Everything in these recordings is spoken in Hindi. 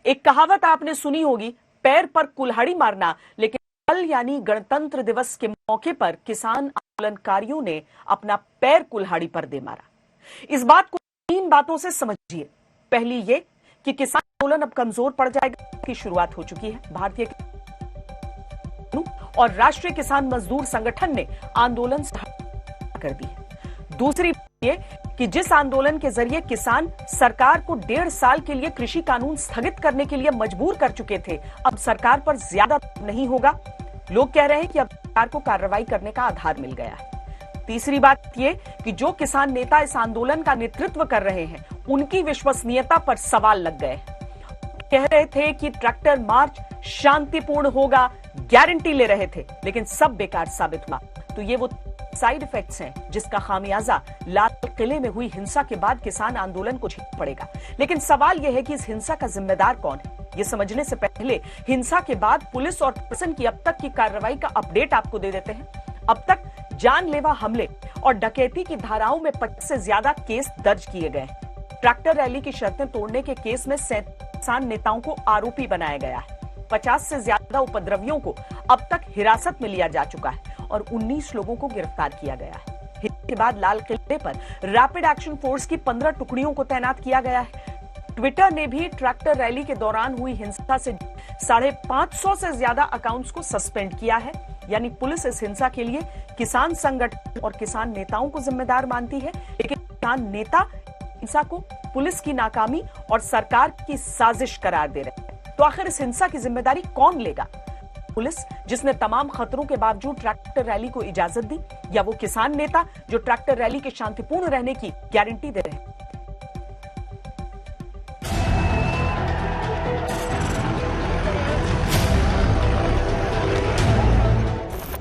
एक कहावत आपने सुनी होगी, पैर पर कुल्हाड़ी मारना, लेकिन कल यानी गणतंत्र दिवस के मौके पर किसान आंदोलनकारियों ने अपना पैर कुल्हाड़ी पर दे मारा। इस बात को 3 बातों से समझिए। पहली ये कि किसान आंदोलन अब कमजोर पड़ जाएगा की शुरुआत हो चुकी है। भारतीय और राष्ट्रीय किसान मजदूर संगठन ने आंदोलन कर दी है। दूसरी ये कि जिस आंदोलन के जरिए किसान सरकार को 1.5 साल के लिए कृषि कानून स्थगित करने के लिए मजबूर कर चुके थे, अब सरकार पर ज्यादा नहीं होगा। लोग कह रहे हैं कि अब सरकार को कार्रवाई करने का आधार मिल गया है। तीसरी बात यह कि जो किसान नेता इस आंदोलन का नेतृत्व कर रहे हैं, उनकी विश्वसनीयता पर सवाल लग गए। कह रहे थे कि ट्रैक्टर मार्च शांतिपूर्ण होगा, गारंटी ले रहे थे, लेकिन सब बेकार साबित हुआ। तो ये वो साइड इफेक्ट्स हैं जिसका खामियाजा लाल किले में हुई हिंसा के बाद किसान आंदोलन को झेलना पड़ेगा। लेकिन सवाल यह है कि इस हिंसा का जिम्मेदार कौन है। ये समझने से पहले हिंसा के बाद पुलिस और प्रशासन की अब तक की कार्रवाई का अपडेट आपको दे देते हैं। अब तक जानलेवा हमले और डकैती की धाराओं में 25 से ज्यादा केस दर्ज किए गए। ट्रैक्टर रैली की शर्तें तोड़ने के केस में किसान नेताओं को आरोपी बनाया गया है। 50 से ज्यादा उपद्रवियों को अब तक हिरासत में लिया जा चुका है और 19 लोगों को गिरफ्तार किया गया है। इसके बाद लाल किले पर रैपिड एक्शन फोर्स की 15 टुकड़ियों को तैनात किया गया है। ट्विटर ने भी ट्रैक्टर रैली के दौरान हुई हिंसा से 550 से ज्यादा अकाउंट्स को सस्पेंड किया है। यानी पुलिस इस हिंसा के लिए किसान संगठन और किसान नेताओं को जिम्मेदार मानती है, लेकिन किसान नेता हिंसा को पुलिस की नाकामी और सरकार की साजिश करार दे रहे हैं। तो आखिर इस हिंसा की जिम्मेदारी कौन लेगा? पुलिस जिसने तमाम खतरों के बावजूद ट्रैक्टर रैली को इजाजत दी, या वो किसान नेता जो ट्रैक्टर रैली के शांतिपूर्ण रहने की गारंटी दे रहे हैं?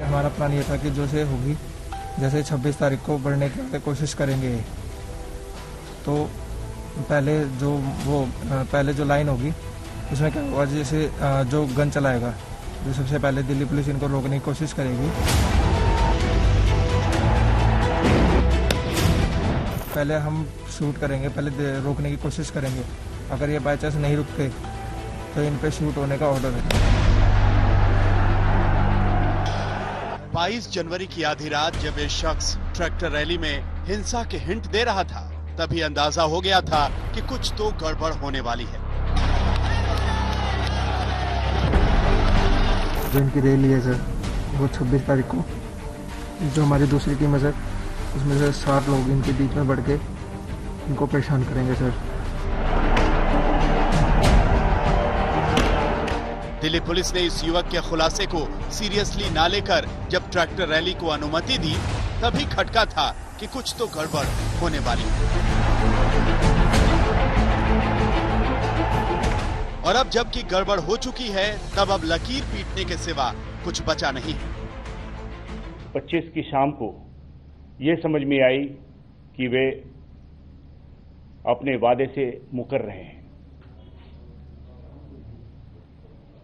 हमारा प्लान ये था कि जो से होगी, जैसे 26 तारीख को बढ़ने की कोशिश करेंगे। तो पहले जो लाइन होगी उसमें क्या होगा, जैसे जो गन चलाएगा, जो सबसे पहले दिल्ली पुलिस इनको रोकने की कोशिश करेगी। पहले हम शूट करेंगे, पहले रोकने की कोशिश करेंगे। अगर ये बाई चांस नहीं रुकते तो इन पे शूट होने का ऑर्डर है। 22 जनवरी की आधी रात जब ये शख्स ट्रैक्टर रैली में हिंसा के हिंट दे रहा था, तभी अंदाजा हो गया था कि कुछ तो गड़बड़ होने वाली है। जो इनकी रैली है सर, वो 26 तारीख को, जो हमारी दूसरी टीम है सर, उसमें से 7 लोग इनके बीच में बढ़ के इनको परेशान करेंगे सर। दिल्ली पुलिस ने इस युवक के खुलासे को सीरियसली ना लेकर जब ट्रैक्टर रैली को अनुमति दी, तभी खटका था कि कुछ तो गड़बड़ होने वाली है। और अब जबकि गड़बड़ हो चुकी है, तब अब लकीर पीटने के सिवा कुछ बचा नहीं है। 25 की शाम को ये समझ में आई कि वे अपने वादे से मुकर रहे हैं।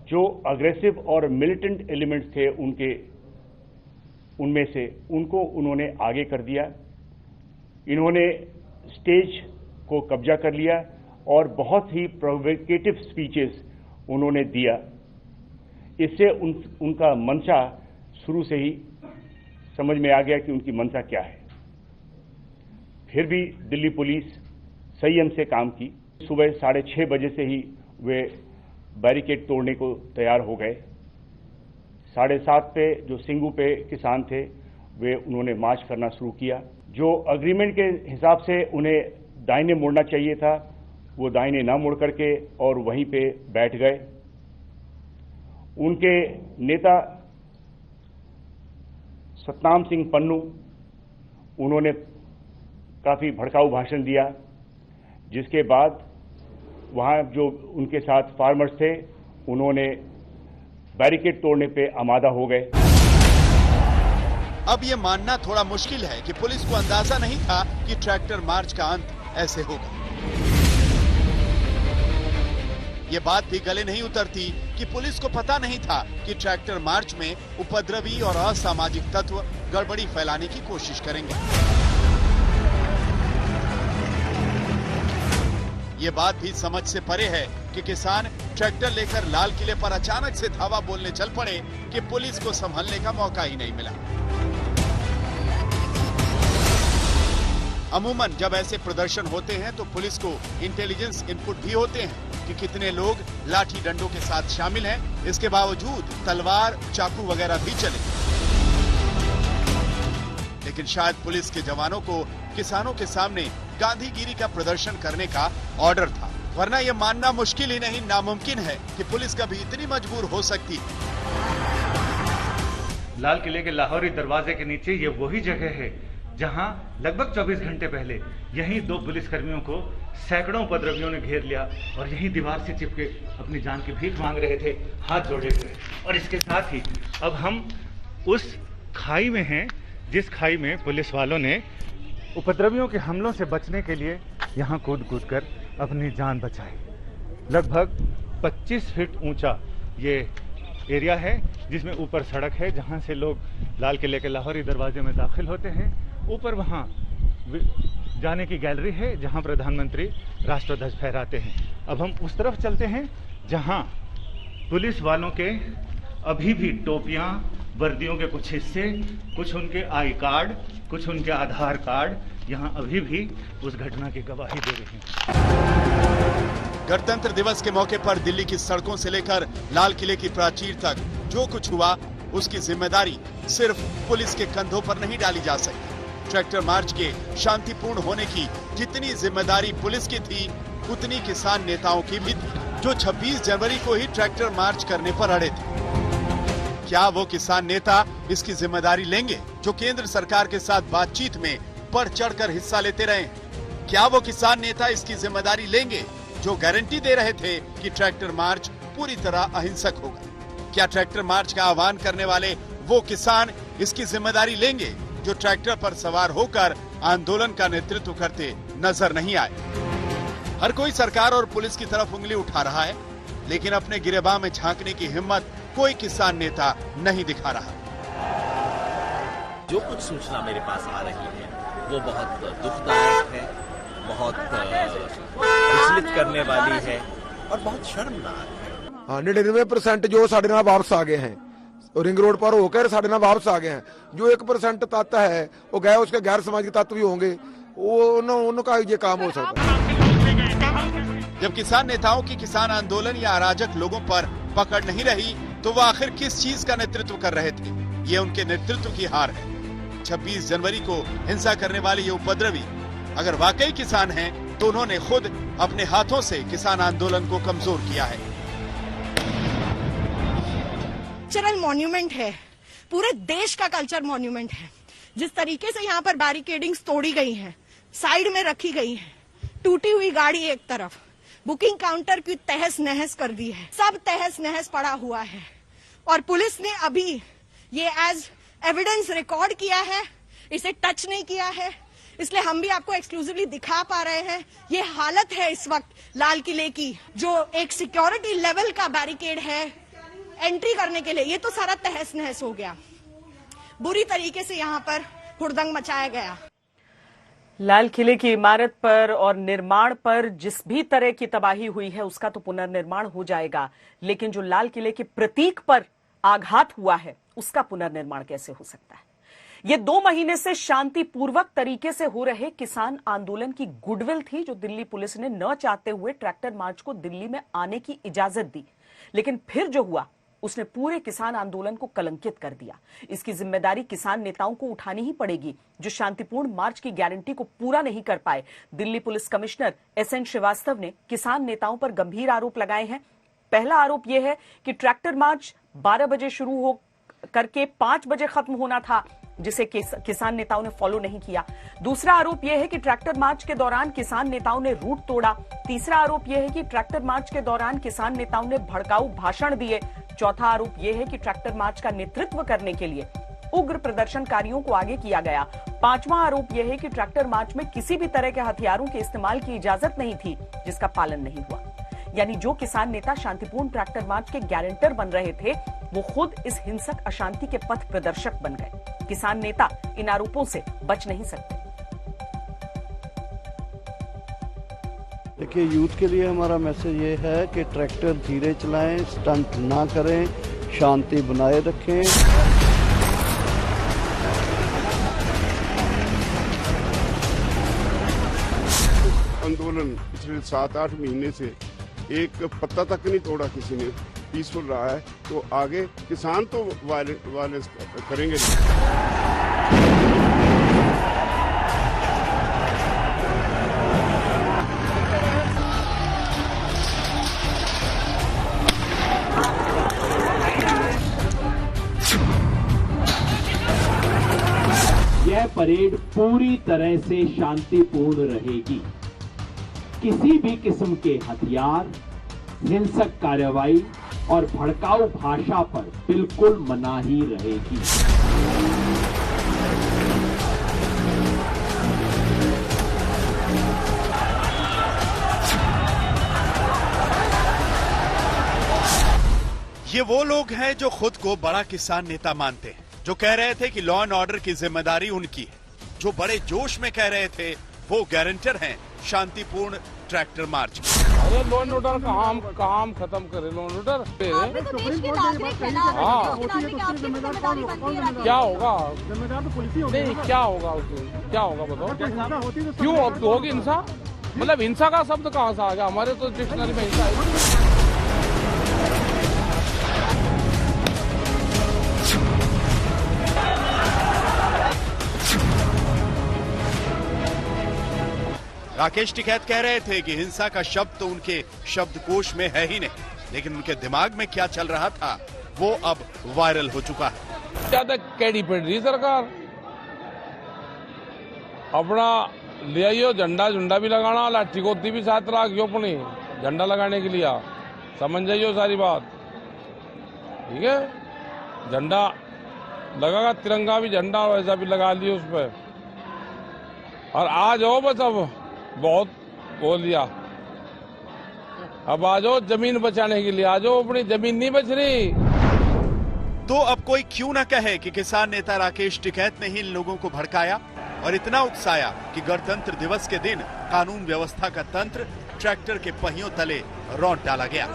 जो अग्रेसिव और मिलिटेंट एलिमेंट्स थे उनमें से उनको उन्होंने आगे कर दिया। इन्होंने स्टेज को कब्जा कर लिया और बहुत ही प्रोवोकेटिव स्पीचेस उन्होंने दिया। इससे उनका मंशा शुरू से ही समझ में आ गया कि उनकी मंशा क्या है। फिर भी दिल्ली पुलिस संयम से काम की। सुबह 6:30 बजे से ही वे बैरिकेड तोड़ने को तैयार हो गए। 7:30 पे जो सिंगू पे किसान थे, वे उन्होंने मार्च करना शुरू किया। जो अग्रीमेंट के हिसाब से उन्हें दाहिने मुड़ना चाहिए था, वो दाहिने ना मुड़ करके और वहीं पे बैठ गए। उनके नेता सतनाम सिंह पन्नू, उन्होंने काफी भड़काऊ भाषण दिया, जिसके बाद वहां जो उनके साथ फार्मर्स थे, उन्होंने बैरिकेड तोड़ने पे आमादा हो गए। अब ये मानना थोड़ा मुश्किल है कि पुलिस को अंदाजा नहीं था कि ट्रैक्टर मार्च का अंत ऐसे होगा। ये बात भी गले नहीं उतरती कि पुलिस को पता नहीं था कि ट्रैक्टर मार्च में उपद्रवी और असामाजिक तत्व गड़बड़ी फैलाने की कोशिश करेंगे। ये बात भी समझ से परे है कि किसान ट्रैक्टर लेकर लाल किले पर अचानक से धावा बोलने चल पड़े कि पुलिस को संभलने का मौका ही नहीं मिला। अमूमन जब ऐसे प्रदर्शन होते हैं तो पुलिस को इंटेलिजेंस इनपुट भी होते हैं कि कितने लोग लाठी डंडों के साथ शामिल हैं। इसके बावजूद तलवार चाकू वगैरह भी चले, लेकिन शायद पुलिस के जवानों को किसानों के सामने गांधीगिरी का प्रदर्शन करने का ऑर्डर था, वरना यह मानना मुश्किल ही नहीं नामुमकिन है कि पुलिस कभी इतनी मजबूर हो सकती है। लाल किले के लाहौरी दरवाजे के नीचे ये वही जगह है जहां लगभग 24 घंटे पहले यहीं 2 पुलिसकर्मियों को सैकड़ों उपद्रवियों ने घेर लिया और यहीं दीवार से चिपके अपनी जान की भीख मांग रहे थे, हाथ जोड़े हुए। और इसके साथ ही अब हम उस खाई में हैं जिस खाई में पुलिस वालों ने उपद्रवियों के हमलों से बचने के लिए यहां कूद कर अपनी जान बचाई। लगभग 25 फीट ऊंचा ये एरिया है जिसमें ऊपर सड़क है जहां से लोग लाल किले के लाहौरी दरवाजे में दाखिल होते हैं। ऊपर वहां जाने की गैलरी है जहां प्रधानमंत्री राष्ट्रध्वज फहराते हैं। अब हम उस तरफ चलते हैं जहां पुलिस वालों के अभी भी टोपियां, वर्दियों के कुछ हिस्से, कुछ उनके आई कार्ड, कुछ उनके आधार कार्ड यहां अभी भी उस घटना की गवाही दे रहे हैं। गणतंत्र दिवस के मौके पर दिल्ली की सड़कों से लेकर लाल किले की प्राचीर तक जो कुछ हुआ उसकी जिम्मेदारी सिर्फ पुलिस के कंधों पर नहीं डाली जा सकती। ट्रैक्टर मार्च के शांतिपूर्ण होने की जितनी जिम्मेदारी पुलिस की थी उतनी किसान नेताओं की भी थी, जो 26 जनवरी को ही ट्रैक्टर मार्च करने पर अड़े थे। क्या वो किसान नेता इसकी जिम्मेदारी लेंगे जो केंद्र सरकार के साथ बातचीत में बढ़ चढ़कर हिस्सा लेते रहे? क्या वो किसान नेता इसकी जिम्मेदारी लेंगे जो गारंटी दे रहे थे कि ट्रैक्टर मार्च पूरी तरह अहिंसक होगा? क्या ट्रैक्टर मार्च का आह्वान करने वाले वो किसान इसकी जिम्मेदारी लेंगे जो ट्रैक्टर पर सवार होकर आंदोलन का नेतृत्व करते नजर नहीं आए? हर कोई सरकार और पुलिस की तरफ उंगली उठा रहा है, लेकिन अपने गिरेबान में झांकने की हिम्मत कोई किसान नेता नहीं दिखा रहा। जो कुछ सूचना मेरे पास आ रही है वो बहुत दुखदायक है, बहुत विचलित करने वाली है और बहुत शर्मनाक है। 99% जो साढ़े नाल वापस आ गए हैं, रिंग रोड पर होकर साढ़े नाल वापस आ गए हैं। जो 1% तत्व है वो गए, उसके गैर सामाजिक तत्व भी होंगे, वो उनका ये काम हो सकता है। जब किसान नेताओं की किसान आंदोलन या अराजक लोगों पर पकड़ नहीं रही तो वो आखिर किस चीज का नेतृत्व कर रहे थे? ये उनके नेतृत्व की हार है। 26 जनवरी को हिंसा करने वाले ये उपद्रवी अगर वाकई किसान हैं तो उन्होंने खुद अपने हाथों से किसान आंदोलन को कमजोर किया है। कल्चरल मॉन्यूमेंट है, पूरे देश का कल्चर मॉन्यूमेंट है। जिस तरीके से यहाँ पर बैरिकेडिंग्स तोड़ी गई हैं, साइड में रखी गई हैं, टूटी हुई गाड़ी एक तरफ, बुकिंग काउंटर की तहस नहस कर दी है, सब तहस नहस पड़ा हुआ है। और पुलिस ने अभी ये एज एविडेंस रिकॉर्ड किया है, इसे टच नहीं किया है, इसलिए हम भी आपको एक्सक्लूसिवली दिखा पा रहे हैं। ये हालत है इस वक्त लाल किले की, जो एक सिक्योरिटी लेवल का बैरिकेड है एंट्री करने के लिए, ये तो सारा तहस नहस हो गया। बुरी तरीके से यहाँ पर हुड़दंग मचाया गया। लाल किले की इमारत पर और निर्माण पर जिस भी तरह की तबाही हुई है उसका तो पुनर्निर्माण हो जाएगा, लेकिन जो लाल किले के प्रतीक पर आघात हुआ है उसका पुनर्निर्माण कैसे हो सकता है? ये 2 महीने से शांतिपूर्वक तरीके से हो रहे किसान आंदोलन की गुडविल थी जो दिल्ली पुलिस ने न चाहते हुए ट्रैक्टर मार्च को दिल्ली में आने की इजाजत दी, लेकिन फिर जो हुआ उसने पूरे किसान आंदोलन को कलंकित कर दिया। इसकी जिम्मेदारी किसान नेताओं को उठानी ही पड़ेगी जो शांतिपूर्ण मार्च की गारंटी को पूरा नहीं कर पाए। Delhi police commissioner SN Srivastava ने किसान नेताओं पर गंभीर आरोप लगाए हैं। पहला आरोप यह है कि ट्रैक्टर मार्च 12 बजे शुरू हो करके 5 बजे खत्म होना था, जिसे किसान नेताओं ने फॉलो नहीं किया। दूसरा आरोप यह है कि ट्रैक्टर मार्च के दौरान किसान नेताओं ने रूट तोड़ा। तीसरा आरोप यह है कि ट्रैक्टर मार्च के दौरान किसान नेताओं ने भड़काऊ भाषण दिए। चौथा आरोप यह है कि ट्रैक्टर मार्च का नेतृत्व करने के लिए उग्र प्रदर्शनकारियों को आगे किया गया। पांचवां आरोप यह है कि ट्रैक्टर मार्च में किसी भी तरह के हथियारों के इस्तेमाल की इजाजत नहीं थी, जिसका पालन नहीं हुआ। यानी जो किसान नेता शांतिपूर्ण ट्रैक्टर मार्च के गारंटर बन रहे थे वो खुद इस हिंसक अशांति के पथ प्रदर्शक बन गए। किसान नेता इन आरोपों से बच नहीं सकते। देखिए, यूथ के लिए हमारा मैसेज ये है कि ट्रैक्टर धीरे चलाएं, स्टंट ना करें, शांति बनाए रखें। आंदोलन पिछले 7-8 महीने से एक पत्ता तक नहीं तोड़ा किसी ने, पीसफुल रहा है। तो आगे किसान तो वायलेंस करेंगे नहीं। यह परेड पूरी तरह से शांतिपूर्ण रहेगी। किसी भी किस्म के हथियार, हिंसक कार्रवाई और भड़काऊ भाषा पर बिल्कुल मनाही रहेगी। ये वो लोग हैं जो खुद को बड़ा किसान नेता मानते हैं, जो कह रहे थे कि लॉ एंड ऑर्डर की जिम्मेदारी उनकी है, जो बड़े जोश में कह रहे थे वो गारंटर हैं शांतिपूर्ण ट्रैक्टर मार्च। अरे लॉ एंड ऑर्डर कहाँ हम खत्म करें? लॉ एंड ऑर्डर क्या होगा? नहीं, क्या होगा उसमें? क्या होगा बताओ? क्यों होगी हिंसा? मतलब हिंसा का शब्द कहाँ से आ गया? हमारे तो डिक्शनरी में हिंसा है। राकेश टिकैत कह रहे थे कि हिंसा का शब्द तो उनके शब्दकोश में है ही नहीं, लेकिन उनके दिमाग में क्या चल रहा था वो अब वायरल हो चुका है। ज्यादा कैडी पेड़ रही सरकार, अपना ले आइयो झंडा झुंडा भी लगाना, लाठी गोती भी साथ रखियो अपनी झंडा लगाने के लिए, समझ जाइयो सारी बात, ठीक है? झंडा लगागा, तिरंगा भी झंडा वैसा भी लगा लियो उस पर, और आ जाओ बस, अब बहुत बोल लिया, अब आ जाओ जमीन बचाने के लिए, आ जाओ, अपनी जमीन नहीं बच रही। तो अब कोई क्यों ना कहे कि किसान नेता राकेश टिकैत ने ही इन लोगों को भड़काया और इतना उकसाया कि गणतंत्र दिवस के दिन कानून व्यवस्था का तंत्र ट्रैक्टर के पहियों तले रौंद डाला गया।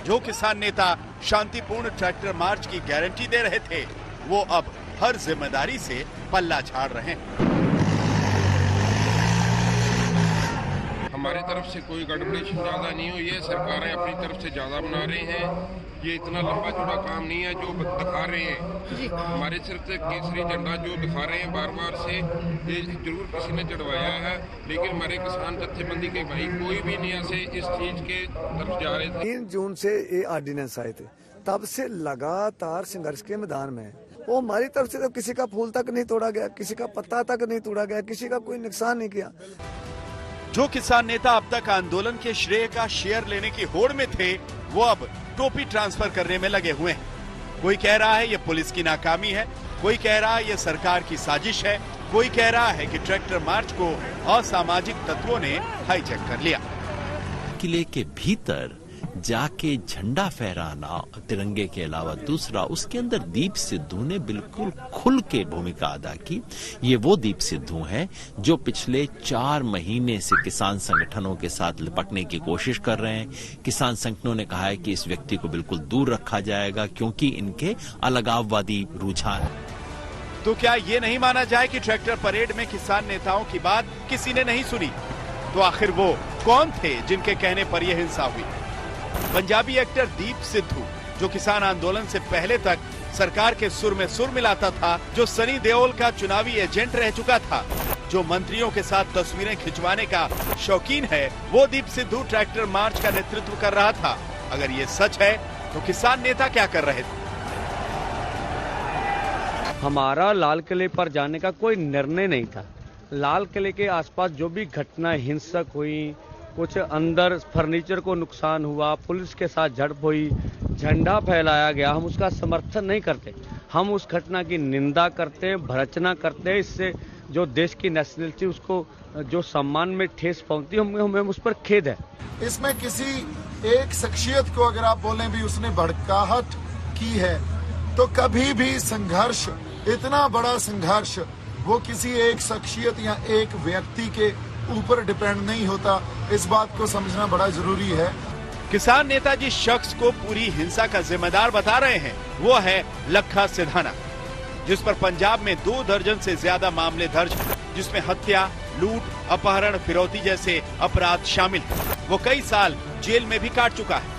जो किसान नेता शांतिपूर्ण ट्रैक्टर मार्च की गारंटी दे रहे थे वो अब हर जिम्मेदारी से पल्ला झाड़ रहे हैं। हमारी तरफ से कोई गड़बड़ी ज्यादा नहीं हुई है, सरकारें अपनी तरफ से ज्यादा बना रहे हैं। ये इतना लंबा चौड़ा काम नहीं है जो दिखा रहे हैं। हमारे सिर्फ से केसरी झंडा जो दिखा रहे हैं बार बार से, ये जरूर किसी ने चढ़वाया है, लेकिन हमारे किसान जत्थेबंदी के भाई कोई भी नहीं ऐसे इस चीज के तरफ जा रहे थे। 3 जून से ये ऑर्डिनेंस आए थे, तब से लगातार संघर्ष के मैदान में है। वो हमारी तरफ से तो किसी का फूल तक नहीं तोड़ा गया, किसी का पत्ता तक नहीं तोड़ा गया, किसी का कोई नुकसान नहीं किया। जो किसान नेता अब तक आंदोलन के श्रेय का शेयर लेने की होड़ में थे वो अब टोपी ट्रांसफर करने में लगे हुए हैं। कोई कह रहा है ये पुलिस की नाकामी है, कोई कह रहा है ये सरकार की साजिश है, कोई कह रहा है कि ट्रैक्टर मार्च को असामाजिक तत्वों ने हाईजैक कर लिया। किले के भीतर जाके झंडा फहराना तिरंगे के अलावा दूसरा, उसके अंदर दीप सिद्धू ने बिल्कुल खुल के भूमिका अदा की। ये वो दीप सिद्धू हैं जो पिछले 4 महीने से किसान संगठनों के साथ लिपटने की कोशिश कर रहे हैं। किसान संगठनों ने कहा है कि इस व्यक्ति को बिल्कुल दूर रखा जाएगा क्योंकि इनके अलगाववादी रुझान है। तो क्या ये नहीं माना जाए कि ट्रैक्टर परेड में किसान नेताओं की बात किसी ने नहीं सुनी? तो आखिर वो कौन थे जिनके कहने पर यह हिंसा हुई? पंजाबी एक्टर दीप सिद्धू, जो किसान आंदोलन से पहले तक सरकार के सुर में सुर मिलाता था, जो सनी देओल का चुनावी एजेंट रह चुका था, जो मंत्रियों के साथ तस्वीरें खिंचवाने का शौकीन है, वो दीप सिद्धू ट्रैक्टर मार्च का नेतृत्व कर रहा था। अगर ये सच है तो किसान नेता क्या कर रहे थे? हमारा लाल किले पर जाने का कोई निर्णय नहीं था। लाल किले के आसपास जो भी घटना हिंसक हुई, कुछ अंदर फर्नीचर को नुकसान हुआ, पुलिस के साथ झड़प हुई, झंडा फहलाया गया, हम उसका समर्थन नहीं करते। हम उस घटना की निंदा करते, भर्त्सना करते। इससे जो देश की नेशनलिटी उसको जो सम्मान में ठेस पहुंचती है, हमें उस पर खेद है। इसमें किसी एक शख्सियत को अगर आप बोलें भी उसने भड़काहट की है, तो कभी भी संघर्ष, इतना बड़ा संघर्ष वो किसी एक शख्सियत या एक व्यक्ति के ऊपर डिपेंड नहीं होता। इस बात को समझना बड़ा जरूरी है। किसान नेता जिस शख्स को पूरी हिंसा का जिम्मेदार बता रहे हैं वो है लखा सिधाना, जिस पर पंजाब में 2 दर्जन से ज्यादा मामले दर्ज, जिसमें हत्या, लूट, अपहरण, फिरौती जैसे अपराध शामिल हैं। वो कई साल जेल में भी काट चुका है,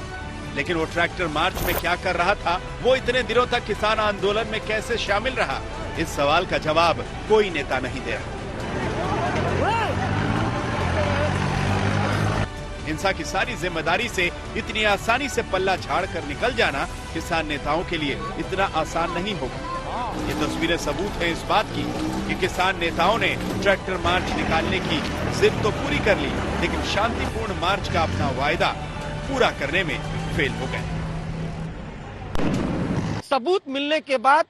लेकिन वो ट्रैक्टर मार्च में क्या कर रहा था, वो इतने दिनों तक किसान आंदोलन में कैसे शामिल रहा, इस सवाल का जवाब कोई नेता नहीं दे रहा। हिंसा की सारी जिम्मेदारी से इतनी आसानी से पल्ला झाड़ कर निकल जाना किसान नेताओं के लिए इतना आसान नहीं होगा। ये तस्वीरें सबूत है इस बात की कि किसान नेताओं ने ट्रैक्टर मार्च निकालने की जिद तो पूरी कर ली, लेकिन शांतिपूर्ण मार्च का अपना वायदा पूरा करने में फेल हो गए। सबूत मिलने के बाद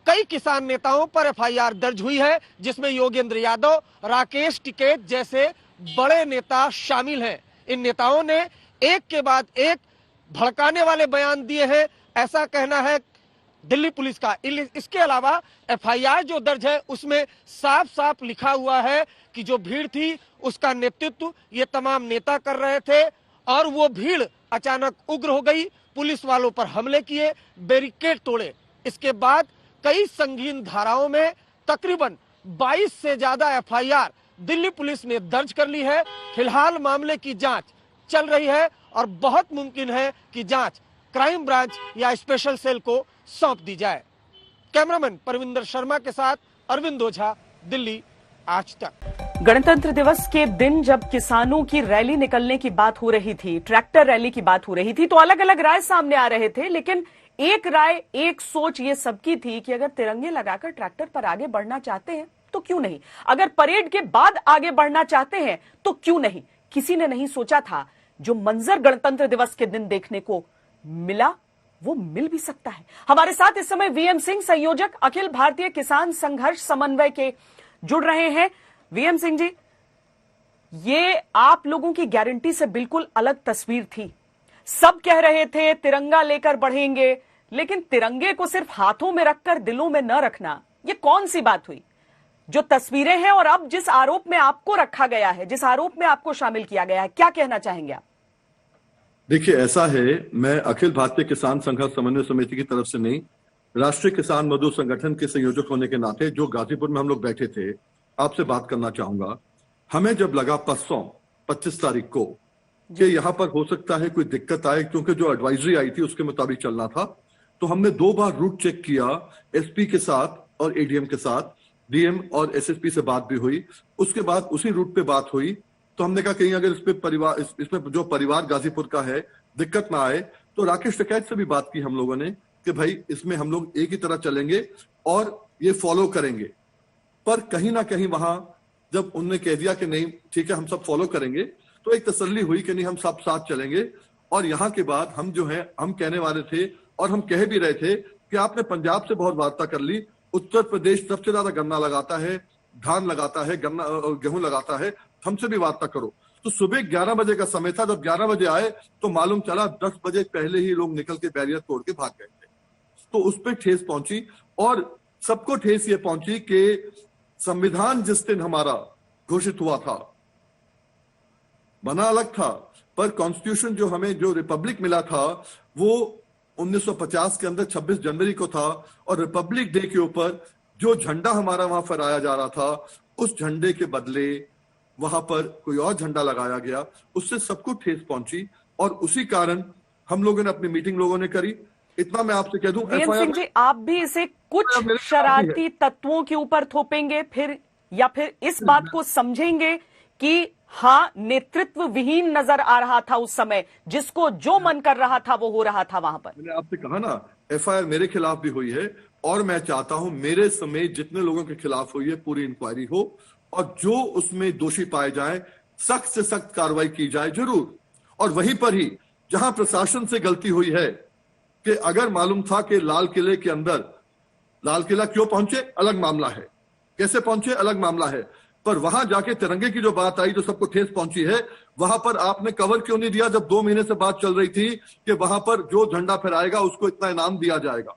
कई किसान नेताओं पर एफआईआर दर्ज हुई है, जिसमें योगेंद्र यादव, राकेश टिकैत जैसे बड़े नेता शामिल हैं। इन नेताओं ने एक के बाद एक भड़काने वाले बयान दिए हैं, ऐसा कहना है दिल्ली पुलिस का। इसके अलावा एफआईआर जो दर्ज है उसमें साफ साफ लिखा हुआ है कि जो भीड़ थी उसका नेतृत्व ये तमाम नेता कर रहे थे और वो भीड़ अचानक उग्र हो गई, पुलिस वालों पर हमले किए, बैरिकेड तोड़े। इसके बाद कई संगीन धाराओं में तकरीबन 22 से ज्यादा एफआईआर दिल्ली पुलिस ने दर्ज कर ली है। फिलहाल मामले की जांच चल रही है और बहुत मुमकिन है कि जांच क्राइम ब्रांच या स्पेशल सेल को सौंप दी जाए। कैमरामैन परविंदर शर्मा के साथ अरविंद ओझा, दिल्ली आज तक। गणतंत्र दिवस के दिन जब किसानों की रैली निकलने की बात हो रही थी, ट्रैक्टर रैली की बात हो रही थी, तो अलग अलग राय सामने आ रहे थे, लेकिन एक राय, एक सोच ये सबकी थी कि अगर तिरंगे लगाकर ट्रैक्टर पर आगे बढ़ना चाहते हैं तो क्यों नहीं, अगर परेड के बाद आगे बढ़ना चाहते हैं तो क्यों नहीं। किसी ने नहीं सोचा था जो मंजर गणतंत्र दिवस के दिन देखने को मिला वो मिल भी सकता है। हमारे साथ इस समय वीएम सिंह, संयोजक अखिल भारतीय किसान संघर्ष समन्वय के, जुड़ रहे हैं। वीएम सिंह जी, ये आप लोगों की गारंटी से बिल्कुल अलग तस्वीर थी। सब कह रहे थे तिरंगा लेकर बढ़ेंगे, लेकिन तिरंगे को सिर्फ हाथों में रखकर दिलों में न रखना, ये कौन सी बात हुई? जो तस्वीरें हैं और अब जिस आरोप में आपको रखा गया है, जिस आरोप में आपको शामिल किया गया है, क्या कहना चाहेंगे आप? देखिए, ऐसा है, मैं अखिल भारतीय किसान संघर्ष समन्वय समिति की तरफ से नहीं, राष्ट्रीय किसान मजदूर संगठन के संयोजक होने के नाते जो गाजीपुर में हम लोग बैठे थे, आपसे बात करना चाहूंगा। हमें जब लगा परसों 25 तारीख को कि यहाँ पर हो सकता है कोई दिक्कत आए, क्योंकि जो एडवाइजरी आई थी उसके मुताबिक चलना था, तो हमने 2 बार रूट चेक किया, एसपी के साथ और एडीएम के साथ, डीएम और एसएसपी से बात भी हुई। उसके बाद उसी रूट पे बात हुई, तो हमने कहा कहीं अगर इसमें जो परिवार गाजीपुर का है दिक्कत ना आए, तो राकेश टिकैत से भी बात की हम लोगों ने कि भाई इसमें हम लोग एक ही तरह चलेंगे और ये फॉलो करेंगे। पर कहीं ना कहीं वहां जब उन्होंने कह दिया कि नहीं ठीक है हम सब फॉलो करेंगे, तो एक तसल्ली हुई कि नहीं हम सब साथ चलेंगे। और यहाँ के बाद हम जो है हम कहने वाले थे और हम कह भी रहे थे कि आपने पंजाब से बहुत वार्ता कर ली, उत्तर प्रदेश सबसे ज्यादा गन्ना लगाता है, धान लगाता है, गन्ना गेहूं लगाता है, हमसे भी वार्ता करो। तो सुबह 11 बजे का समय था, जब 11 बजे आए तो मालूम चला 10 बजे पहले ही लोग निकल के बैरियर तोड़ के भाग गए थे। तो उस पर ठेस पहुंची और सबको ठेस ये पहुंची कि संविधान जिस दिन हमारा घोषित हुआ था बना अलग था, पर कॉन्स्टिट्यूशन जो हमें जो रिपब्लिक मिला था वो 1950 के अंदर 26 जनवरी को था। और रिपब्लिक डे के ऊपर जो झंडा हमारा वहां फहराया जा रहा था, उस झंडे के बदले वहां पर कोई और झंडा लगाया गया, उससे सबको ठेस पहुंची। और उसी कारण हम लोगों ने अपनी मीटिंग लोगों ने करी। इतना मैं आपसे कह दूं, सिंह जी, आप भी इसे कुछ शरारती तत्वों के ऊपर थोपेंगे फिर, या फिर इस बात को समझेंगे कि हाँ नेतृत्व विहीन नजर आ रहा था उस समय, जिसको जो मन कर रहा था वो हो रहा था वहां पर? मैंने आपसे कहा ना, एफआईआर मेरे खिलाफ भी हुई है और मैं चाहता हूं मेरे समेत जितने लोगों के खिलाफ हुई है पूरी इंक्वायरी हो और जो उसमें दोषी पाए जाए सख्त से सख्त कार्रवाई की जाए जरूर। और वहीं पर ही जहां प्रशासन से गलती हुई है कि अगर मालूम था कि लाल किले के अंदर, लाल किला क्यों पहुंचे अलग मामला है, कैसे पहुंचे अलग मामला है, पर वहां जाके तिरंगे की जो बात आई जो सबको ठेस पहुंची है, वहां पर आपने कवर क्यों नहीं दिया जब 2 महीने से बात चल रही थी कि वहां पर जो झंडा फहराएगा उसको इतना इनाम दिया जाएगा?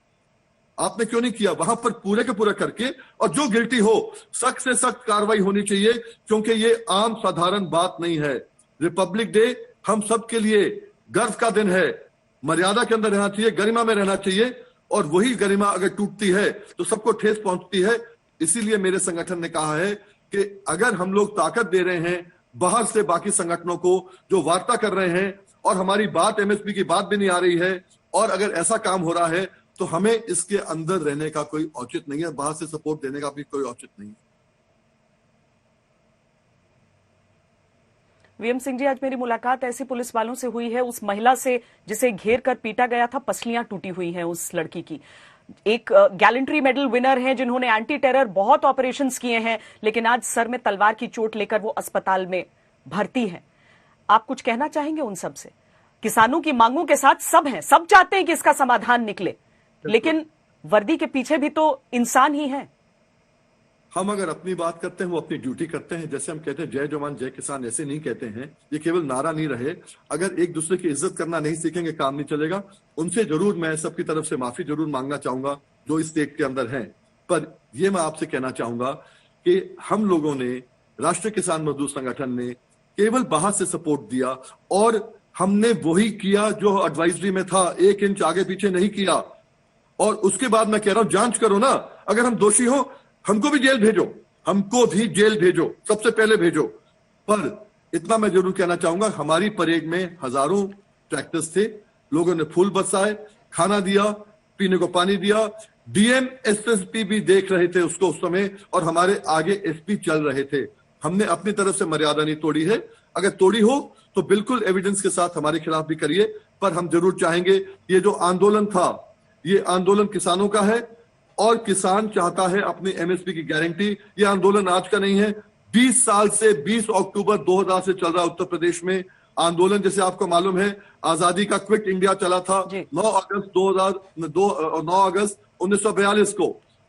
आपने क्यों नहीं किया? वहां पर पूरे के पूरा करके, और जो गिल्टी हो सख्त से सख्त कार्रवाई होनी चाहिए, क्योंकि ये आम साधारण बात नहीं है। रिपब्लिक डे हम सब के लिए गर्व का दिन है। मर्यादा के अंदर रहना चाहिए, गरिमा में रहना चाहिए, और वही गरिमा अगर टूटती है तो सबको ठेस पहुंचती है। इसीलिए मेरे संगठन ने कहा है कि अगर हम लोग ताकत दे रहे हैं बाहर से बाकी संगठनों को जो वार्ता कर रहे हैं, और हमारी बात एमएसपी की बात भी नहीं आ रही है, और अगर ऐसा काम हो रहा है तो हमें इसके अंदर रहने का कोई औचित्य नहीं है, बाहर से सपोर्ट देने का भी कोई औचित्य नहीं है। वीएम सिंह जी, आज मेरी मुलाकात ऐसी पुलिस वालों से हुई है, उस महिला से जिसे घेर कर पीटा गया था, पसलियां टूटी हुई हैं उस लड़की की। एक गैलेंट्री मेडल विनर हैं जिन्होंने एंटी टेरर बहुत ऑपरेशंस किए हैं, लेकिन आज सर में तलवार की चोट लेकर वो अस्पताल में भर्ती हैं। आप कुछ कहना चाहेंगे उन सब से? किसानों की मांगों के साथ सब हैं, सब चाहते हैं कि इसका समाधान निकले, लेकिन वर्दी के पीछे भी तो इंसान ही है। हम अगर अपनी बात करते हैं, वो अपनी ड्यूटी करते हैं। जैसे हम कहते हैं जय जवान जय किसान, ऐसे नहीं कहते हैं। ये केवल नारा नहीं रहे। अगर एक दूसरे की इज्जत करना नहीं सीखेंगे, काम नहीं चलेगा। उनसे जरूर मैं सबकी तरफ से माफी जरूर मांगना चाहूंगा जो इस स्टेट के अंदर हैं। पर यह मैं आपसे कहना चाहूंगा कि हम लोगों ने, राष्ट्रीय किसान मजदूर संगठन ने केवल बाहर से सपोर्ट दिया, और हमने वही किया जो एडवाइजरी में था, 1 इंच आगे पीछे नहीं किया। और उसके बाद मैं कह रहा हूं जांच करो ना, अगर हम दोषी हो हमको भी जेल भेजो, हमको भी जेल भेजो, सबसे पहले भेजो। पर इतना मैं जरूर कहना चाहूंगा, हमारी परेड में हजारों ट्रैक्टर्स थे, लोगों ने फूल बरसाए, खाना दिया, पीने को पानी दिया। डीएम एसएसपी भी देख रहे थे उसको उस समय, और हमारे आगे एसपी चल रहे थे। हमने अपनी तरफ से मर्यादा नहीं तोड़ी है। अगर तोड़ी हो तो बिल्कुल एविडेंस के साथ हमारे खिलाफ भी करिए। पर हम जरूर चाहेंगे, ये जो आंदोलन था, ये आंदोलन किसानों का है, और किसान चाहता है अपनी एमएसपी की गारंटी। ये आंदोलन आज का नहीं है, 20 साल से, 20 अक्टूबर 2000 से चल रहा है उत्तर प्रदेश में आंदोलन। जैसे आपको मालूम है, आजादी का क्विट इंडिया चला था 9 अगस्त 1942 को,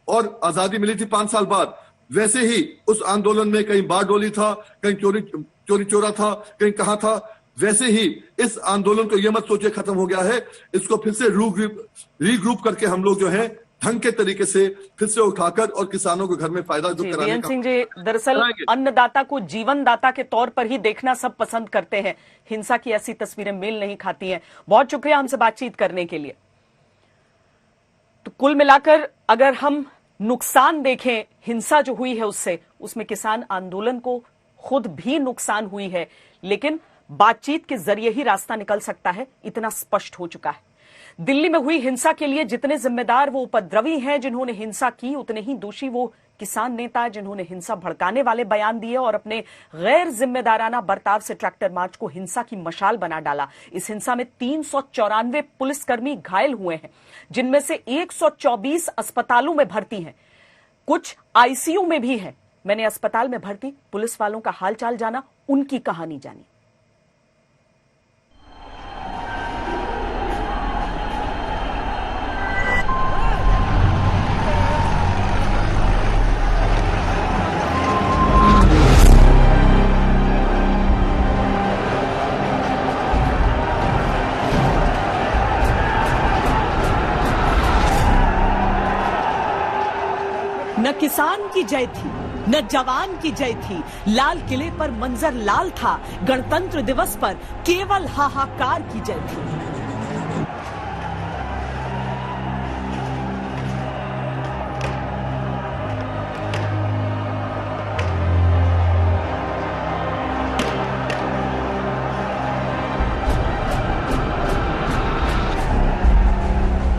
और आजादी मिली थी 5 साल बाद। वैसे ही उस आंदोलन में कहीं बारडोली था, कहीं चोरी चोरा था, कहीं कहां था। वैसे ही इस आंदोलन को यह मत सोचे खत्म हो गया है, इसको फिर से रीग्रुप करके हम लोग जो है ढंग के तरीके से फिर से उठाकर और किसानों को घर में फायदा जो कराने वीएम सिंह जी, दरअसल अन्नदाता को जीवन दाता के तौर पर ही देखना सब पसंद करते हैं। हिंसा की ऐसी तस्वीरें मेल नहीं खाती हैं। बहुत शुक्रिया हमसे बातचीत करने के लिए। तो कुल मिलाकर अगर हम नुकसान देखें हिंसा जो हुई है उससे, उसमें किसान आंदोलन को खुद भी नुकसान हुई है, लेकिन बातचीत के जरिए ही रास्ता निकल सकता है, इतना स्पष्ट हो चुका है। दिल्ली में हुई हिंसा के लिए जितने जिम्मेदार वो उपद्रवी हैं जिन्होंने हिंसा की, उतने ही दोषी वो किसान नेता जिन्होंने हिंसा भड़काने वाले बयान दिए और अपने गैर जिम्मेदाराना बर्ताव से ट्रैक्टर मार्च को हिंसा की मशाल बना डाला। इस हिंसा में 394 पुलिसकर्मी घायल हुए हैं, जिनमें से 124 अस्पतालों में भर्ती हैं, कुछ आईसीयू में भी हैं। मैंने अस्पताल में भर्ती पुलिस वालों का हालचाल जाना, उनकी कहानी जानी। न किसान की जय थी, न जवान की जय थी। लाल किले पर मंजर लाल था, गणतंत्र दिवस पर केवल हाहाकार की जय थी।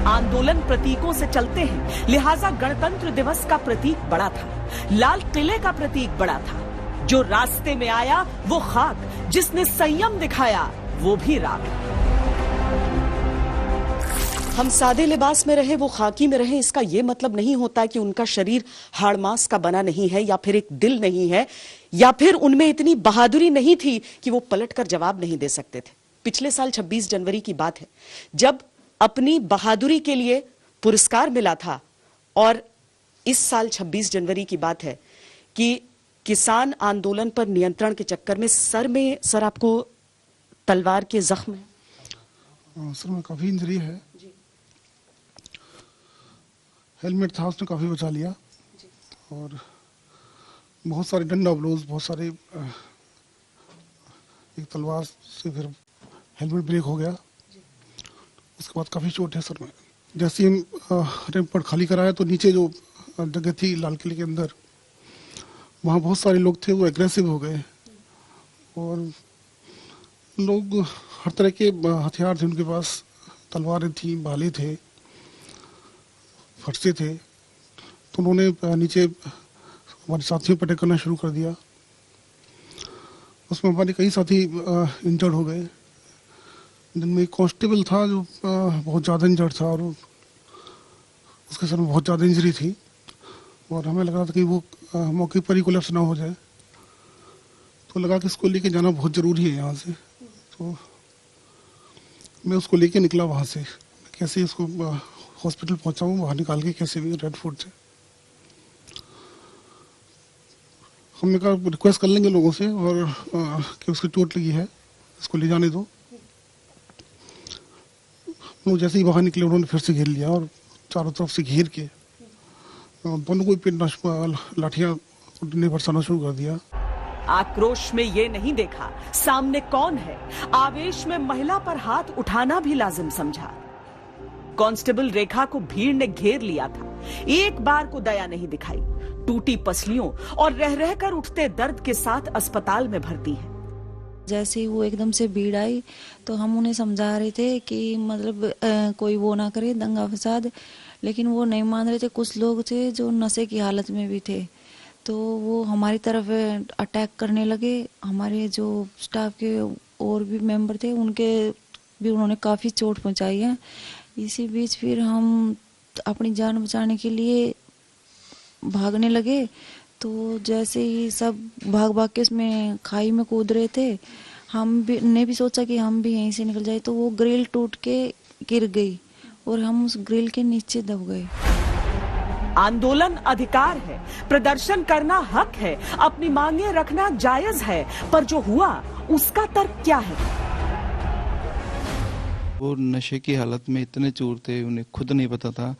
आंदोलन प्रतीकों से चलते हैं, लिहाजा गणतंत्र दिवस का प्रतीक बड़ा था, लाल किले का प्रतीक बड़ा था। जो रास्ते में आया वो खाक, जिसने संयम दिखाया वो भी राख। हम सादे लिबास में रहे, वो खाकी में रहे, इसका ये मतलब नहीं होता कि उनका शरीर हाड़ मांस का बना नहीं है, या फिर एक दिल नहीं है, या फिर उनमें इतनी बहादुरी नहीं थी कि वो पलटकर जवाब नहीं दे सकते थे। पिछले साल 26 जनवरी की बात है, जब अपनी बहादुरी के लिए पुरस्कार मिला था, और इस साल 26 जनवरी की बात है कि किसान आंदोलन पर नियंत्रण के चक्कर में सर आपको तलवार के जख्म है। सर में काफी इंजरी है। हेलमेट था उसने काफ़ी बचा लिया और बहुत सारे डंडा ब्लोज, बहुत सारे एक तलवार से फिर हेलमेट ब्रेक हो गया। उसके बाद काफ़ी चोट है सर में। जैसे ही रैंप पर खाली कराया तो नीचे जो जगह थी लाल किले के अंदर, वहाँ बहुत सारे लोग थे, वो एग्रेसिव हो गए और लोग हर तरह के हथियार थे उनके पास, तलवारें थी, भाले थे, फरसे थे। तो उन्होंने नीचे हमारे साथियों पर अटैक करना शुरू कर दिया। उसमें हमारे कई साथी इंजर्ड हो गए, जिनमें एक कांस्टेबल था जो बहुत ज़्यादा इंजर्ड था और उसके सर में बहुत ज़्यादा इंजरी थी और हमें लग रहा था कि वो मौके पर ही कोलैप्स ना हो जाए। तो लगा कि इसको लेके जाना बहुत ज़रूरी है यहाँ से। तो मैं उसको लेके निकला वहाँ से, कैसे इसको हॉस्पिटल पहुँचाऊँ, बाहर निकाल के कैसे भी रेड फोर्ट से। हमने कहा रिक्वेस्ट कर लेंगे लोगों से और कि उसकी चोट लगी है, इसको ले जाने दो। वो जैसे ही बाहर निकले उन्होंने फिर से घेर लिया और चारों तरफ से घेर के दोनों को पे लाठियां ने बरसाना शुरू कर दिया। आक्रोश में ये नहीं देखा सामने कौन है, आवेश में महिला पर हाथ उठाना भी लाजिम समझा। कांस्टेबल रेखा को भीड़ ने घेर लिया था, एक बार को दया नहीं दिखाई, टूटी पसलियों और रह रहकर उठते दर्द के साथ अस्पताल में भर्ती है। जैसे ही वो एकदम से भीड़ आई तो हम उन्हें समझा रहे थे कि मतलब कोई वो ना करे दंगा फसाद, लेकिन वो नहीं मान रहे थे। कुछ लोग थे जो नशे की हालत में भी थे, तो वो हमारी तरफ अटैक करने लगे। हमारे जो स्टाफ के और भी मेंबर थे उनके भी उन्होंने काफ़ी चोट पहुंचाई है। इसी बीच फिर हम अपनी जान बचाने के लिए भागने लगे। तो जैसे ही सब भाग भाग के उसमें खाई में कूद रहे थे, हम भी ने भी सोचा कि हम भी यहीं से निकल जाए, तो वो ग्रिल टूट के गिर गई और हम उस ग्रिल के नीचे दब गए। आंदोलन अधिकार है, प्रदर्शन करना हक है, अपनी मांगे रखना जायज है, पर जो हुआ उसका तर्क क्या है? वो नशे की हालत में इतने चोर थे, उन्हें खुद नहीं पता था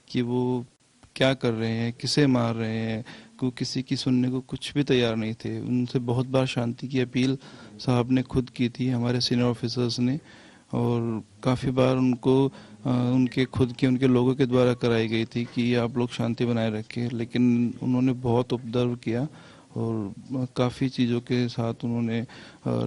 कि वो क्या कर रहे हैं, किसे मार रहे हैं। को किसी की सुनने को कुछ भी तैयार नहीं थे। उनसे बहुत बार शांति की अपील साहब ने खुद की थी, हमारे सीनियर ऑफिसर्स ने, और काफ़ी बार उनको उनके खुद के उनके लोगों के द्वारा कराई गई थी कि आप लोग शांति बनाए रखें, लेकिन उन्होंने बहुत उपद्रव किया और काफ़ी चीज़ों के साथ उन्होंने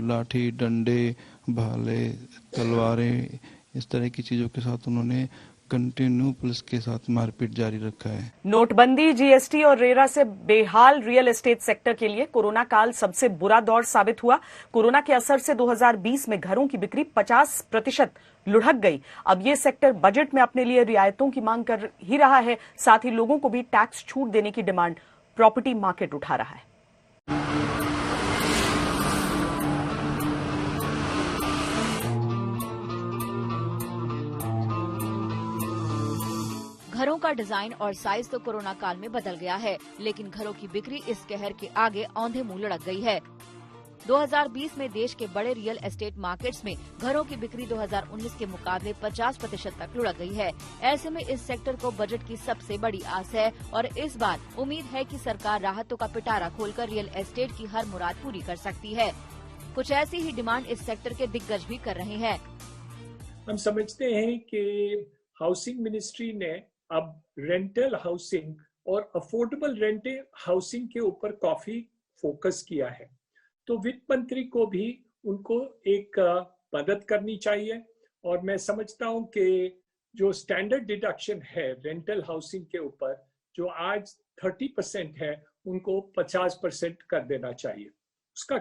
लाठी, डंडे, भाले, तलवारें, इस तरह की चीज़ों के साथ उन्होंने कंटिन्यू पुलिस के साथ मारपीट जारी रखा है। नोटबंदी, जीएसटी और रेरा से बेहाल रियल एस्टेट सेक्टर के लिए कोरोना काल सबसे बुरा दौर साबित हुआ। कोरोना के असर से 2020 में घरों की बिक्री 50% लुढ़क गई। अब ये सेक्टर बजट में अपने लिए रियायतों की मांग कर ही रहा है, साथ ही लोगों को भी टैक्स छूट देने की डिमांड प्रॉपर्टी मार्केट उठा रहा है। घरों का डिजाइन और साइज तो कोरोना काल में बदल गया है, लेकिन घरों की बिक्री इस कहर के आगे औंधे मुंह लुढ़क गई है। 2020 में देश के बड़े रियल एस्टेट मार्केट्स में घरों की बिक्री 2019 के मुकाबले 50% तक लुढ़क गई है। ऐसे में इस सेक्टर को बजट की सबसे बड़ी आस है और इस बार उम्मीद है कि सरकार राहतों का पिटारा खोलकर रियल एस्टेट की हर मुराद पूरी कर सकती है। कुछ ऐसी ही डिमांड इस सेक्टर के दिग्गज भी कर रहे हैं। हम समझते हैं कि हाउसिंग मिनिस्ट्री ने अब रेंटल हाउसिंग और अफोर्डेबल रेंटल हाउसिंग के ऊपर काफी फोकस किया है, तो वित्त मंत्री को भी उनको एक मदद करनी चाहिए। और मैं समझता हूं कि जो स्टैंडर्ड डिडक्शन है रेंटल हाउसिंग के ऊपर, जो आज 30% है, उनको 50% कर देना चाहिए। उसका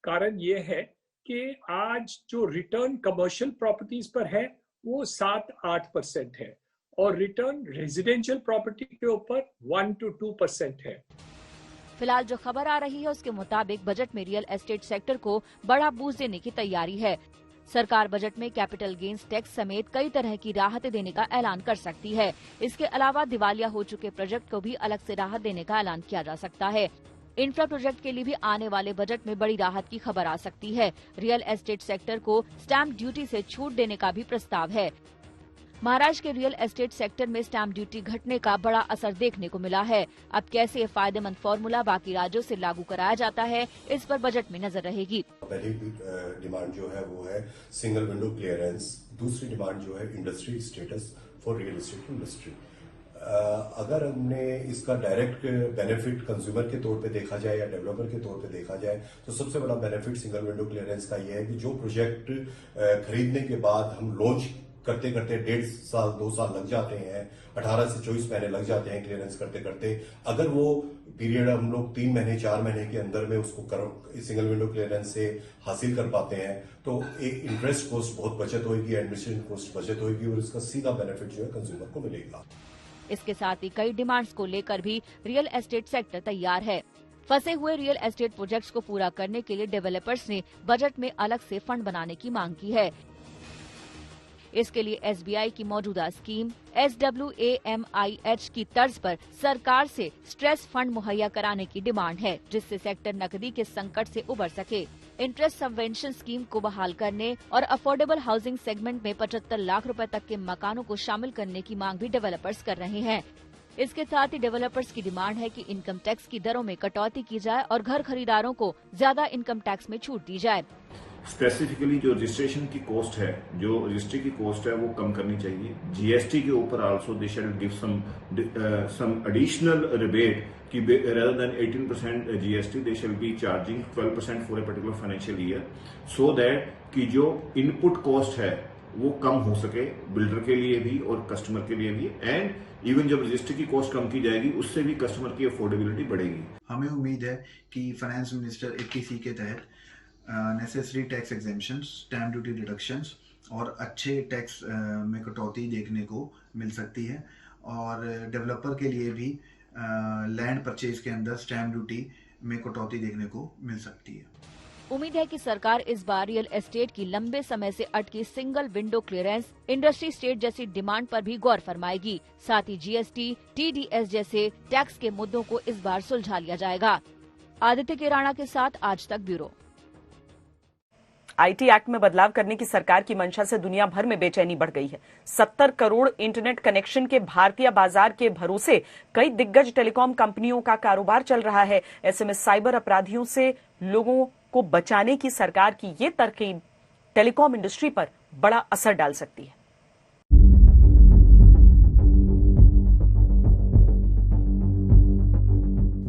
कारण ये है कि आज जो रिटर्न कमर्शियल प्रॉपर्टीज पर है वो 7-8% है और रिटर्न रेजिडेंशियल प्रॉपर्टी के ऊपर 1-2% है। फिलहाल जो खबर आ रही है उसके मुताबिक बजट में रियल एस्टेट सेक्टर को बड़ा बूस्ट देने की तैयारी है। सरकार बजट में कैपिटल गेन्स टैक्स समेत कई तरह की राहत देने का ऐलान कर सकती है। इसके अलावा दिवालिया हो चुके प्रोजेक्ट को भी अलग से राहत देने का ऐलान किया जा सकता है। इंफ्रा प्रोजेक्ट के लिए भी आने वाले बजट में बड़ी राहत की खबर आ सकती है। रियल एस्टेट सेक्टर को स्टैंप ड्यूटी से छूट देने का भी प्रस्ताव है। महाराष्ट्र के रियल एस्टेट सेक्टर में स्टैंप ड्यूटी घटने का बड़ा असर देखने को मिला है। अब कैसे ये फायदेमंद फॉर्मूला बाकी राज्यों से लागू कराया जाता है, इस पर बजट में नजर रहेगी। पहली डिमांड जो है वो है सिंगल विंडो क्लियरेंस, दूसरी डिमांड जो है industry status for real estate industry. अगर हमने इसका डायरेक्ट बेनिफिट कंज्यूमर के तौर पे देखा जाए या डेवलपर के तौर पे देखा जाए तो सबसे बड़ा बेनिफिट सिंगल विंडो क्लियरेंस का यह है कि जो प्रोजेक्ट खरीदने के बाद हम लॉन्च करते करते 1.5 साल 2 साल लग जाते हैं, 18 से 24 महीने लग जाते हैं क्लियरेंस करते करते, अगर वो पीरियड हम लोग 3 महीने 4 महीने के अंदर में उसको सिंगल विंडो क्लियरेंस से हासिल कर पाते हैं तो एक इंटरेस्ट कॉस्ट बहुत बचत होगी, एडमिनिस्ट्रेशन कॉस्ट बचत होगी और इसका सीधा बेनिफिट जो है कंज्यूमर को मिलेगा। इसके साथ ही कई डिमांड्स को लेकर भी रियल एस्टेट सेक्टर तैयार है। फंसे हुए रियल एस्टेट प्रोजेक्ट्स को पूरा करने के लिए डेवलपर्स ने बजट में अलग से फंड बनाने की मांग की है। इसके लिए SBI की मौजूदा स्कीम SWAMIH की तर्ज पर सरकार से स्ट्रेस फंड मुहैया कराने की डिमांड है, जिससे सेक्टर नकदी के संकट से उबर सके। इंटरेस्ट सबवेंशन स्कीम को बहाल करने और अफोर्डेबल हाउसिंग सेगमेंट में 75 लाख रुपए तक के मकानों को शामिल करने की मांग भी डेवलपर्स कर रहे हैं। इसके साथ ही डेवलपर्स की डिमांड है कि इनकम टैक्स की दरों में कटौती की जाए और घर खरीदारों को ज्यादा इनकम टैक्स में छूट दी जाए। स्पेसिफिकली जो रजिस्ट्रेशन की कॉस्ट है, जो रजिस्ट्री की कॉस्ट है वो कम करनी चाहिए। GST के ऊपर also they shall give some additional rebate कि rather than 18% GST they shall be charging 12% for a particular financial year, so that कि जो इनपुट कॉस्ट है वो कम हो सके बिल्डर के लिए भी और कस्टमर के लिए भी, एंड इवन जब रजिस्ट्री की कॉस्ट कम की जाएगी उससे भी कस्टमर की अफोर्डेबिलिटी बढ़ेगी। हमें उम्मीद है कि फाइनेंस मिनिस्टर 80C के तहत necessary tax exemptions, stamp duty deductions और अच्छे टैक्स में कटौती देखने को मिल सकती है और डेवलपर के लिए भी लैंड परचेज के अंदर स्टैम्प ड्यूटी में कटौती देखने को मिल सकती है। उम्मीद है कि सरकार इस बार रियल एस्टेट की लंबे समय से अटकी single window clearance, industry state जैसी डिमांड पर भी गौर फरमाएगी। साथ ही GST, TDS जैसे टैक्स के मुद्दों को इस बार सुलझा लिया जाएगा। आदित्य केराणा के साथ आज तक ब्यूरो। IT एक्ट में बदलाव करने की सरकार की मंशा से दुनिया भर में बेचैनी बढ़ गई है। 70 करोड़ इंटरनेट कनेक्शन के भारतीय बाजार के भरोसे कई दिग्गज टेलीकॉम कंपनियों का कारोबार चल रहा है। ऐसे में साइबर अपराधियों से लोगों को बचाने की सरकार की ये तरकीब टेलीकॉम इंडस्ट्री पर बड़ा असर डाल सकती है।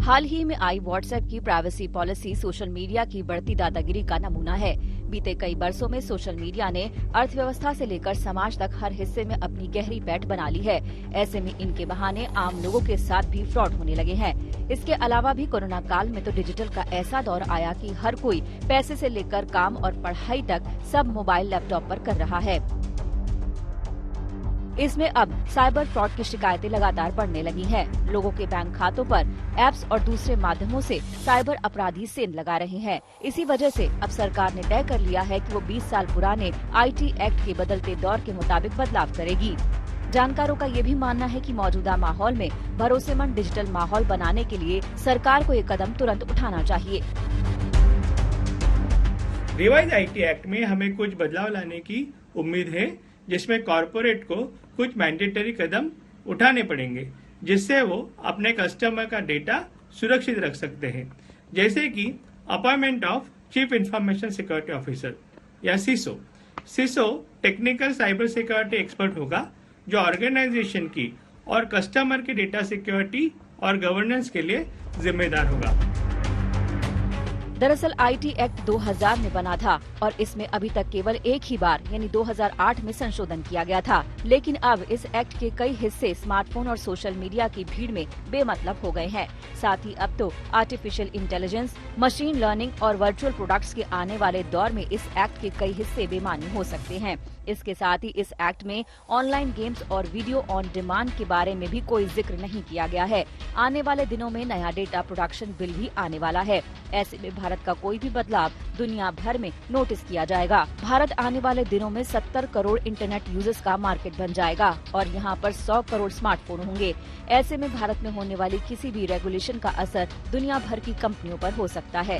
हाल ही में आई व्हाट्सएप की प्राइवेसी पॉलिसी सोशल मीडिया की बढ़ती दादागिरी का नमूना है। बीते कई बरसों में सोशल मीडिया ने अर्थव्यवस्था से लेकर समाज तक हर हिस्से में अपनी गहरी पैठ बना ली है। ऐसे में इनके बहाने आम लोगों के साथ भी फ्रॉड होने लगे हैं। इसके अलावा भी कोरोना काल में तो डिजिटल का ऐसा दौर आया कि हर कोई पैसे से लेकर काम और पढ़ाई तक सब मोबाइल लैपटॉप पर कर रहा है। इसमें अब साइबर फ्रॉड की शिकायतें लगातार बढ़ने लगी हैं। लोगों के बैंक खातों पर ऐप्स और दूसरे माध्यमों से साइबर अपराधी सेंध लगा रहे हैं। इसी वजह से अब सरकार ने तय कर लिया है कि वो 20 साल पुराने IT एक्ट के बदलते दौर के मुताबिक बदलाव करेगी। जानकारों का ये भी मानना है कि मौजूदा माहौल में भरोसेमंद डिजिटल माहौल बनाने के लिए सरकार को ये कदम तुरंत उठाना चाहिए। रिवाइज IT एक्ट में हमें कुछ बदलाव लाने की उम्मीद है, जिसमें कॉरपोरेट को कुछ मैंडेटरी कदम उठाने पड़ेंगे, जिससे वो अपने कस्टमर का डेटा सुरक्षित रख सकते हैं, जैसे कि appointment of chief information security officer या CISO technical cyber security expert होगा, जो ऑर्गेनाइजेशन की और कस्टमर की डेटा सिक्योरिटी और गवर्नेंस के लिए जिम्मेदार होगा। दरअसल IT एक्ट 2000 में बना था और इसमें अभी तक केवल एक ही बार यानी 2008 में संशोधन किया गया था। लेकिन अब इस एक्ट के कई हिस्से स्मार्टफोन और सोशल मीडिया की भीड़ में बेमतलब हो गए हैं। साथ ही अब तो आर्टिफिशियल इंटेलिजेंस, मशीन लर्निंग और वर्चुअल प्रोडक्ट्स के आने वाले दौर में इस एक्ट के कई हिस्से बेमानी हो सकते हैं। इसके साथ ही इस एक्ट में ऑनलाइन गेम्स और वीडियो ऑन डिमांड के बारे में भी कोई जिक्र नहीं किया गया है। आने वाले दिनों में नया डेटा प्रोडक्शन बिल भी आने वाला है। ऐसे में भारत का कोई भी बदलाव दुनिया भर में नोटिस किया जाएगा। भारत आने वाले दिनों में 70 करोड़ इंटरनेट यूजर्स का मार्केट बन जाएगा और यहाँ पर 100 करोड़ स्मार्टफोन होंगे। ऐसे में भारत में होने वाली किसी भी रेगुलेशन का असर दुनिया भर की कंपनियों पर हो सकता है।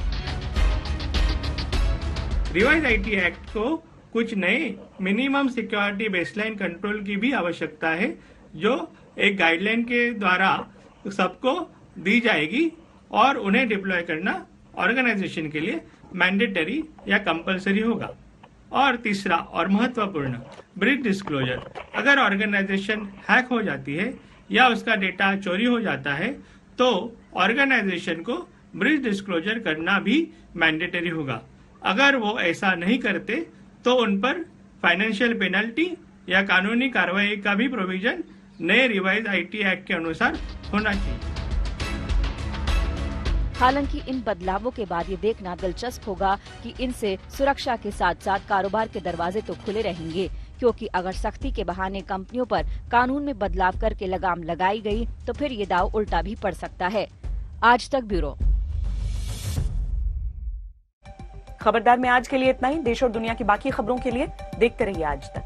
रिवाइज IT एक्ट को कुछ नए मिनिमम सिक्योरिटी बेसलाइन कंट्रोल की भी आवश्यकता है, जो एक गाइडलाइन के द्वारा सबको दी जाएगी और उन्हें डिप्लॉय करना ऑर्गेनाइजेशन के लिए मैंडेटरी या कंपलसरी होगा। और तीसरा और महत्वपूर्ण, ब्रीच डिस्क्लोजर। अगर ऑर्गेनाइजेशन हैक हो जाती है या उसका डेटा चोरी हो जाता है तो ऑर्गेनाइजेशन को ब्रीच डिस्क्लोजर करना भी मैंडेटरी होगा। अगर वो ऐसा नहीं करते तो उन पर फाइनेंशियल पेनल्टी या कानूनी कार्रवाई का भी प्रोविजन नए रिवाइज आईटी एक्ट के अनुसार होना चाहिए। हालांकि इन बदलावों के बाद ये देखना दिलचस्प होगा कि इनसे सुरक्षा के साथ साथ कारोबार के दरवाजे तो खुले रहेंगे, क्योंकि अगर सख्ती के बहाने कंपनियों पर कानून में बदलाव करके लगाम लगाई गई तो फिर ये दाव उल्टा भी पड़ सकता है। आज तक ब्यूरो। खबरदार में आज के लिए इतना ही। देश और दुनिया की बाकी खबरों के लिए देखते रहिए आज तक।